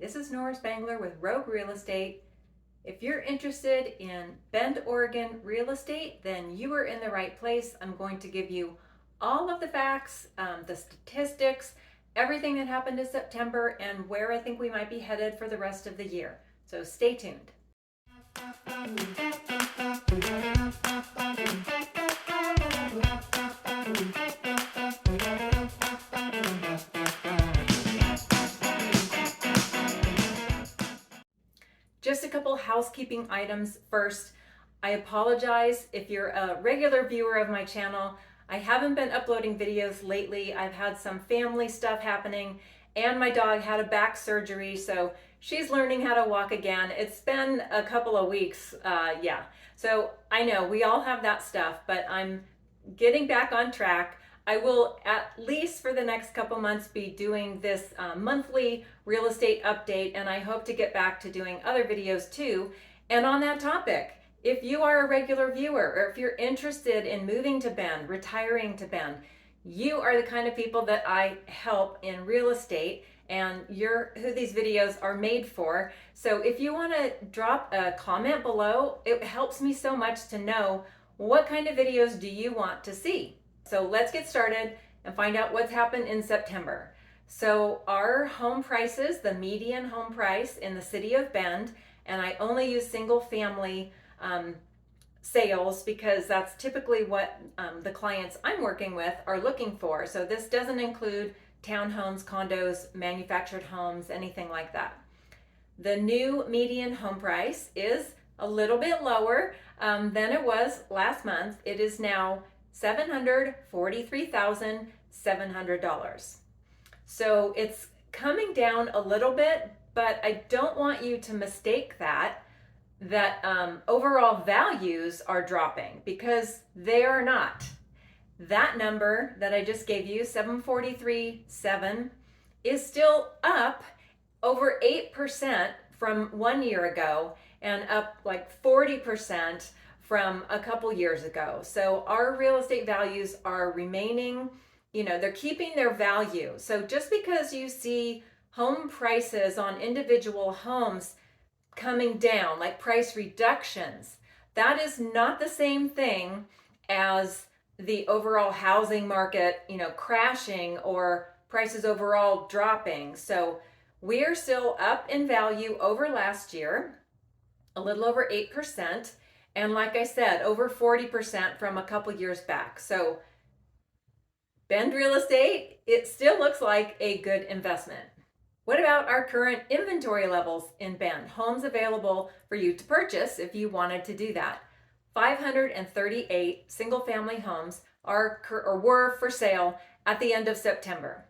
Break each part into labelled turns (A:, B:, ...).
A: this is Nora Spangler with Rogue Real Estate. If you're interested in Bend, Oregon real estate, then you are in the right place. I'm going to give you all of the facts, the statistics, everything that happened in September, and where I think we might be headed for the rest of the year. So stay tuned. Just a couple housekeeping items first. I apologize if you're a regular viewer of my channel. I haven't been uploading videos lately. I've had some family stuff happening and my dog had a back surgery, so she's learning how to walk again. It's been a couple of weeks, So I know we all have that stuff, but I'm getting back on track. I will, at least for the next couple months, be doing this monthly real estate update, and I hope to get back to doing other videos too. And on that topic, if you are a regular viewer, or if you're interested in moving to Bend, retiring to Bend, you are the kind of people that I help in real estate, and you're who these videos are made for. So if you want to drop a comment below, it helps me so much to know what kind of videos do you want to see. So let's get started and find out what's happened in September. So our home prices, the median home price in the city of Bend, and I only use single family sales because that's typically what the clients I'm working with are looking for. So this doesn't include townhomes, condos, manufactured homes, anything like that. The new median home price is a little bit lower than it was last month. It is now $743,700. So it's coming down a little bit, but I don't want you to mistake that overall values are dropping, because they are not. That number that I just gave you, 743,700, is still up over 8% from 1 year ago and up like 40% from a couple years ago. So our real estate values are remaining, they're keeping their value. So just because you see home prices on individual homes coming down, like price reductions, that is not the same thing as the overall housing market, crashing or prices overall dropping. So we're still up in value over last year, a little over 8%. And like I said, over 40% from a couple years back. So Bend Real Estate, it still looks like a good investment. What about our current inventory levels in Bend? Homes available for you to purchase if you wanted to do that. 538 single-family homes were for sale at the end of September.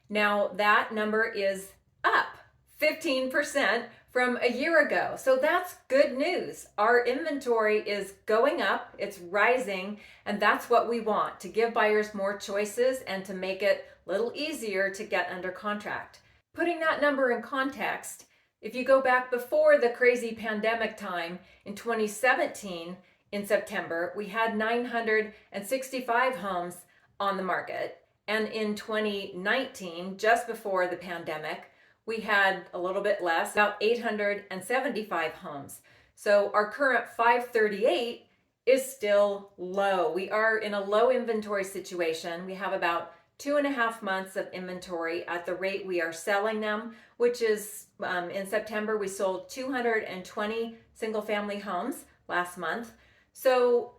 A: Now that number is up 15% from a year ago. So that's good news. Our inventory is going up, it's rising, and that's what we want, to give buyers more choices and to make it a little easier to get under contract. Putting that number in context, if you go back before the crazy pandemic time in 2017, in September, we had 965 homes on the market. And in 2019, just before the pandemic, we had a little bit less, about 875 homes. So our current 538 is still low. We are in a low inventory situation. We have about 2.5 months of inventory at the rate we are selling them, which is in September, we sold 220 single family homes last month. So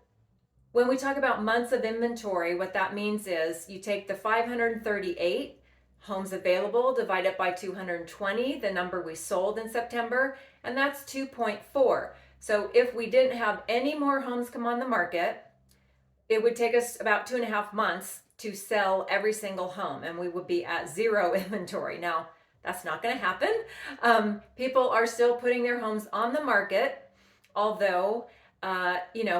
A: when we talk about months of inventory, what that means is you take the 538 homes available, divide it by 220, the number we sold in September, and that's 2.4. So if we didn't have any more homes come on the market, it would take us about 2.5 months to sell every single home, and we would be at zero inventory. Now, that's not going to happen. People are still putting their homes on the market, although,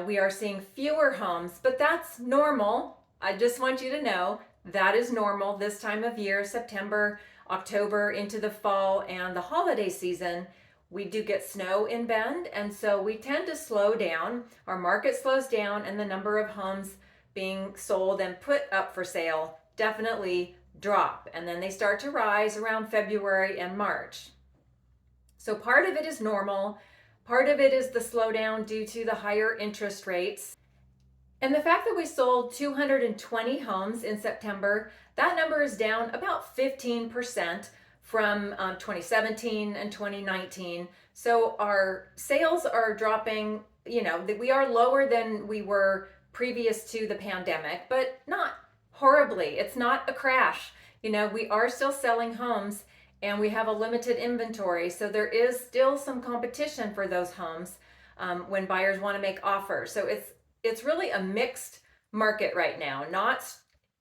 A: we are seeing fewer homes, but that's normal. I just want you to know that is normal this time of year, September, October, into the fall and the holiday season. We do get snow in Bend, and so we tend to slow down. Our market slows down, and the number of homes being sold and put up for sale definitely drop, and then they start to rise around February and March. So part of it is normal. Part of it is the slowdown due to the higher interest rates. And the fact that we sold 220 homes in September, that number is down about 15% from 2017 and 2019. So our sales are dropping, we are lower than we were previous to the pandemic, but not horribly. It's not a crash. We are still selling homes and we have a limited inventory. So there is still some competition for those homes when buyers want to make offers. So it's really a mixed market right now, not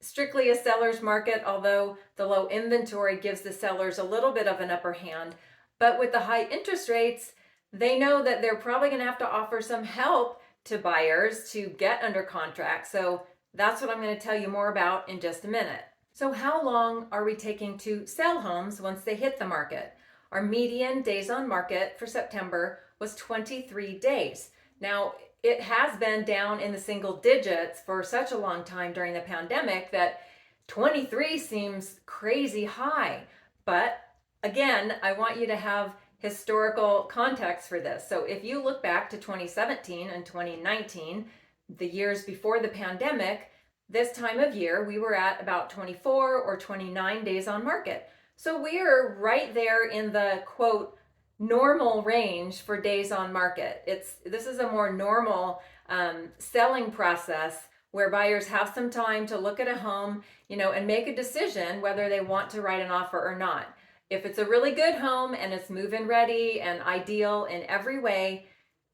A: strictly a seller's market, although the low inventory gives the sellers a little bit of an upper hand. But with the high interest rates, they know that they're probably going to have to offer some help to buyers to get under contract. So that's what I'm going to tell you more about in just a minute. So how long are we taking to sell homes once they hit the market? Our median days on market for September was 23 days. Now, it has been down in the single digits for such a long time during the pandemic that 23 seems crazy high. But again, I want you to have historical context for this. So if you look back to 2017 and 2019, the years before the pandemic, this time of year, we were at about 24 or 29 days on market. So we are right there in the quote, normal range for days on market. This is a more normal selling process where buyers have some time to look at a home, and make a decision whether they want to write an offer or not. If it's a really good home and it's move-in ready and ideal in every way,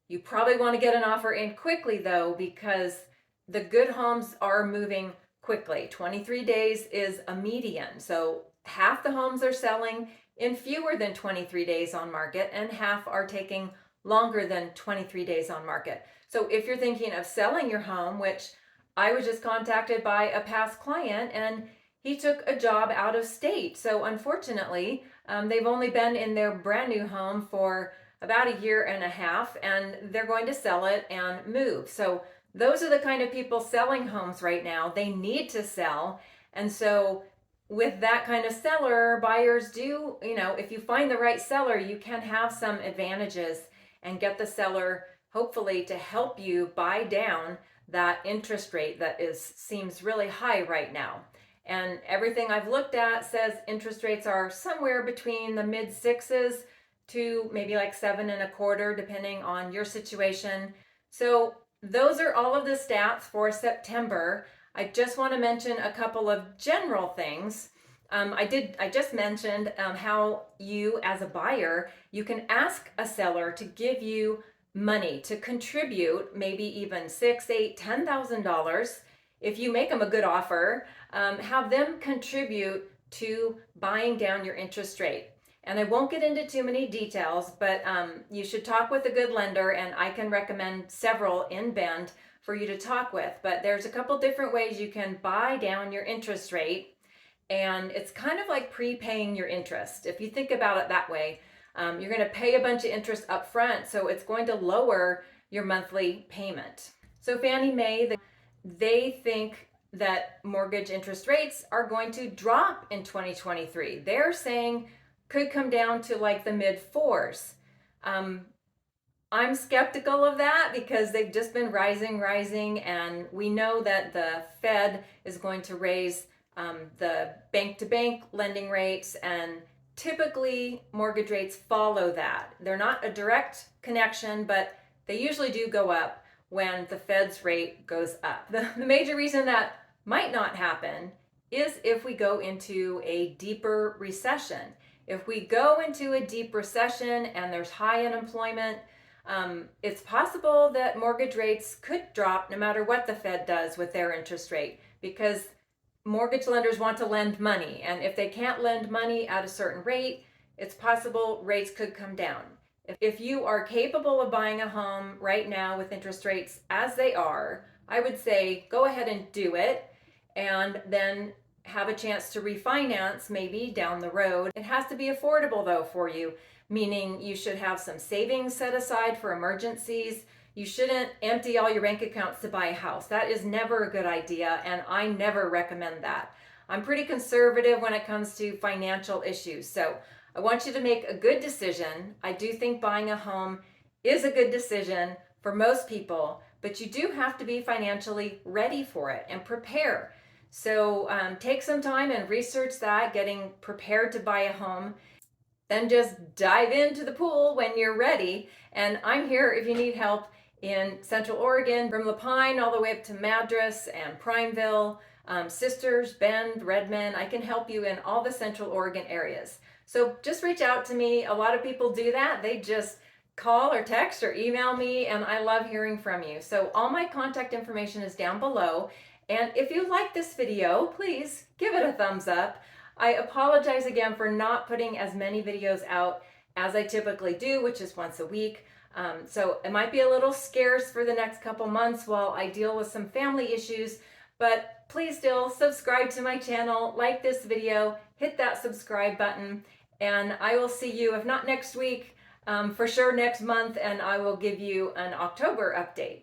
A: you probably want to get an offer in quickly though, because the good homes are moving quickly. 23 days is a median. So half the homes are selling in fewer than 23 days on market, and half are taking longer than 23 days on market. So if you're thinking of selling your home, which I was just contacted by a past client and he took a job out of state. So unfortunately, they've only been in their brand new home for about a year and a half, and they're going to sell it and move. So those are the kind of people selling homes right now. They need to sell. And so with that kind of seller, buyers do, if you find the right seller, you can have some advantages and get the seller hopefully to help you buy down that interest rate that seems really high right now. And everything I've looked at says interest rates are somewhere between the mid sixes to maybe like 7.25, depending on your situation. So those are all of the stats for September. I just want to mention a couple of general things. I just mentioned how you as a buyer, you can ask a seller to give you money to contribute, maybe even $6,000, $8,000, $10,000. If you make them a good offer, have them contribute to buying down your interest rate. And I won't get into too many details, but you should talk with a good lender, and I can recommend several in Bend for you to talk with. But there's a couple different ways you can buy down your interest rate, and it's kind of like prepaying your interest. If you think about it that way, you're going to pay a bunch of interest up front, so it's going to lower your monthly payment. So Fannie Mae, they think that mortgage interest rates are going to drop in 2023. They're saying could come down to like the mid fours. I'm skeptical of that because they've just been rising, and we know that the Fed is going to raise the bank-to-bank lending rates, and typically mortgage rates follow that. They're not a direct connection, but they usually do go up when the Fed's rate goes up. The major reason that might not happen is if we go into a deeper recession. If we go into a deep recession and there's high unemployment, it's possible that mortgage rates could drop no matter what the Fed does with their interest rate, because mortgage lenders want to lend money. And if they can't lend money at a certain rate, it's possible rates could come down. If you are capable of buying a home right now with interest rates as they are, I would say go ahead and do it, and then have a chance to refinance maybe down the road. It has to be affordable though for you, meaning you should have some savings set aside for emergencies. You shouldn't empty all your bank accounts to buy a house. That is never a good idea, and I never recommend that. I'm pretty conservative when it comes to financial issues, so I want you to make a good decision. I do think buying a home is a good decision for most people, but you do have to be financially ready for it and prepare. So take some time and research that, getting prepared to buy a home. Then just dive into the pool when you're ready. And I'm here if you need help in Central Oregon, from Lapine all the way up to Madras and Prineville, Sisters, Bend, Redmond. I can help you in all the Central Oregon areas. So just reach out to me. A lot of people do that. They just call or text or email me, and I love hearing from you. So all my contact information is down below. And if you like this video, please give it a thumbs up. I apologize again for not putting as many videos out as I typically do, which is once a week. So it might be a little scarce for the next couple months while I deal with some family issues, but please still subscribe to my channel, like this video, hit that subscribe button, and I will see you, if not next week, for sure next month, and I will give you an October update.